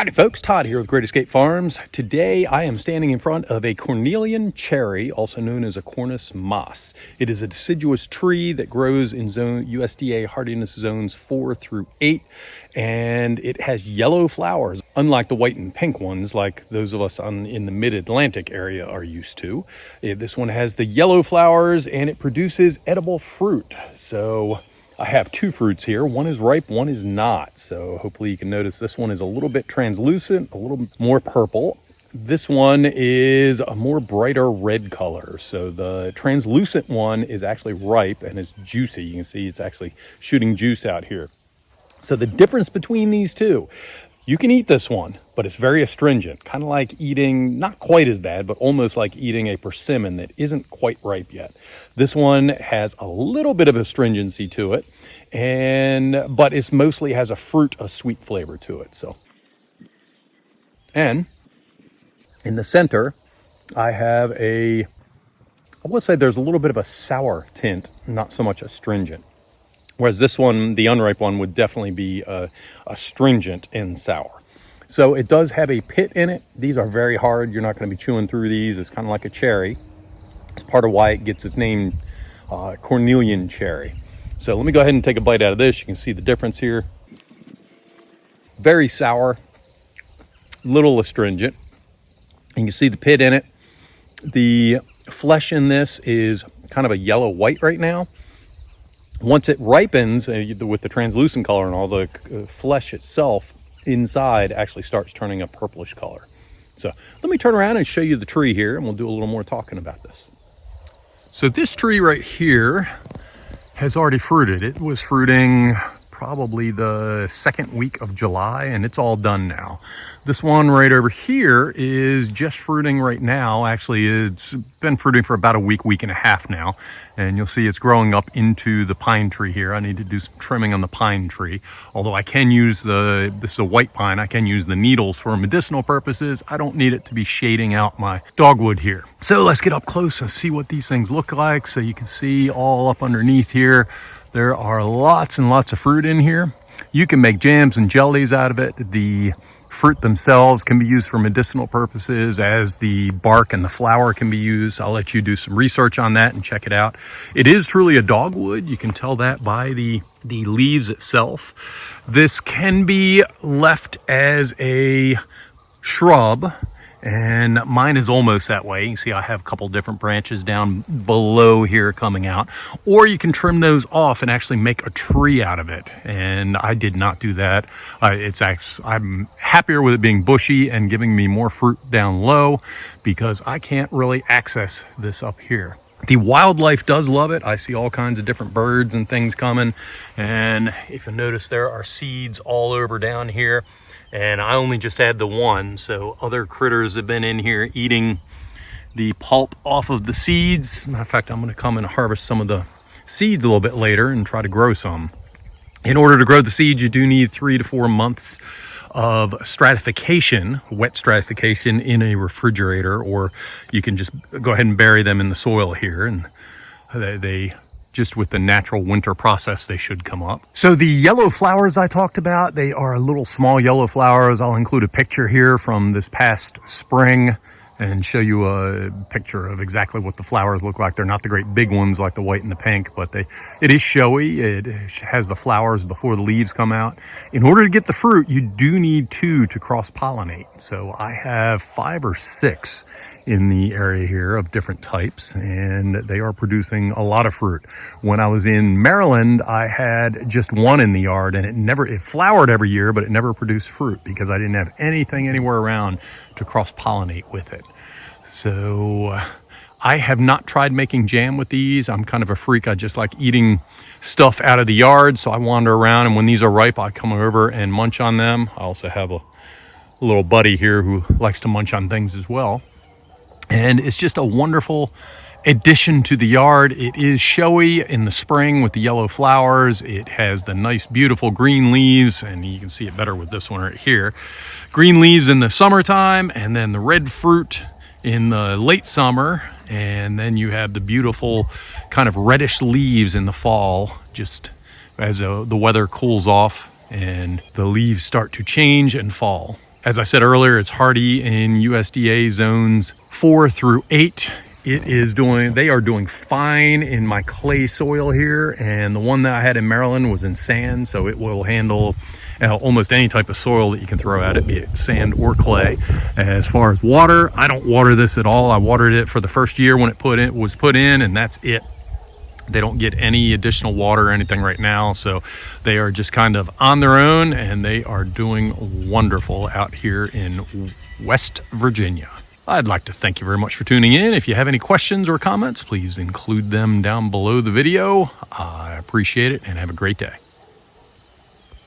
Howdy folks, Todd here with Great Escape Farms. Today I am standing in front of a Cornelian cherry, also known as a Cornus moss. It is a deciduous tree that grows in USDA hardiness zones 4 through 8, and it has yellow flowers, unlike the white and pink ones like those of us in the mid-Atlantic area are used to. This one has the yellow flowers and it produces edible fruit. So I have two fruits here. One is ripe, one is not. So hopefully you can notice this one is a little bit translucent, a little more purple. This one is a more brighter red color. So the translucent one is actually ripe and it's juicy. You can see it's actually shooting juice out here. So the difference between these two, you can eat this one, but it's very astringent, kind of like eating, not quite as bad, but almost like eating a persimmon that isn't quite ripe yet. This one has a little bit of astringency to it, but it mostly has a sweet flavor to it. And in the center, I have I would say there's a little bit of a sour tint, not so much astringent. Whereas this one, the unripe one, would definitely be astringent and sour. So it does have a pit in it. These are very hard. You're not going to be chewing through these. It's kind of like a cherry. It's part of why it gets its name, Cornelian cherry. So let me go ahead and take a bite out of this. You can see the difference here. Very sour, little astringent. And you can see the pit in it. The flesh in this is kind of a yellow-white right now. Once it ripens with the translucent color and all, the flesh itself inside actually starts turning a purplish color. So let me turn around and show you the tree here, and we'll do a little more talking about this. So this tree right here has already fruited. It was fruiting probably the second week of July, and it's all done now. This one right over here is just fruiting right now. Actually, it's been fruiting for about a week and a half now. And you'll see it's growing up into the pine tree here. I need to do some trimming on the pine tree. Although I can use this is a white pine, I can use the needles for medicinal purposes. I don't need it to be shading out my dogwood here. So let's get up close and see what these things look like. So you can see all up underneath here, there are lots and lots of fruit in here. You can make jams and jellies out of it. The fruit themselves can be used for medicinal purposes, as the bark and the flower can be used. I'll let you do some research on that and check it out. It is truly a dogwood. You can tell that by the leaves itself. This can be left as a shrub, and mine is almost that way. You can see I have a couple different branches down below here coming out. Or you can trim those off and actually make a tree out of it. And I did not do that. I'm happier with it being bushy and giving me more fruit down low, because I can't really access this up here. The wildlife does love it. I see all kinds of different birds and things coming. And if you notice, there are seeds all over down here. And I only just had the one, so other critters have been in here eating the pulp off of the seeds. Matter of fact, I'm going to come and harvest some of the seeds a little bit later and try to grow some. In order to grow the seeds, you do need 3 to 4 months of stratification, wet stratification, in a refrigerator, or you can just go ahead and bury them in the soil here, and they just with the natural winter process, they should come up. So the yellow flowers I talked about, they are little small yellow flowers. I'll include a picture here from this past spring and show you a picture of exactly what the flowers look like. They're not the great big ones like the white and the pink, but it is showy. It has the flowers before the leaves come out. In order to get the fruit, you do need 2 to cross-pollinate. So I have 5 or 6 in the area here of different types, and they are producing a lot of fruit. When I was in Maryland, I had just one in the yard, and it flowered every year, but it never produced fruit because I didn't have anything anywhere around to cross-pollinate with it. So I have not tried making jam with these. I'm kind of a freak. I just like eating stuff out of the yard, so I wander around, and when these are ripe, I come over and munch on them. I also have a little buddy here who likes to munch on things as well. And it's just a wonderful addition to the yard. It is showy in the spring with the yellow flowers. It has the nice, beautiful green leaves, and you can see it better with this one right here. Green leaves in the summertime, and then the red fruit in the late summer, and then you have the beautiful kind of reddish leaves in the fall, just as the weather cools off and the leaves start to change and fall. As I said earlier, it's hardy in USDA zones 4 through 8. They are doing fine in my clay soil here, and the one that I had in Maryland was in sand, so it will handle almost any type of soil that you can throw at it, be it sand or clay. As far as water, I don't water this at all. I watered it for the first year when it was put in, and that's it. They don't get any additional water or anything right now, so they are just kind of on their own, and they are doing wonderful out here in West Virginia. I'd like to thank you very much for tuning in. If you have any questions or comments, please include them down below the video. I appreciate it, and have a great day.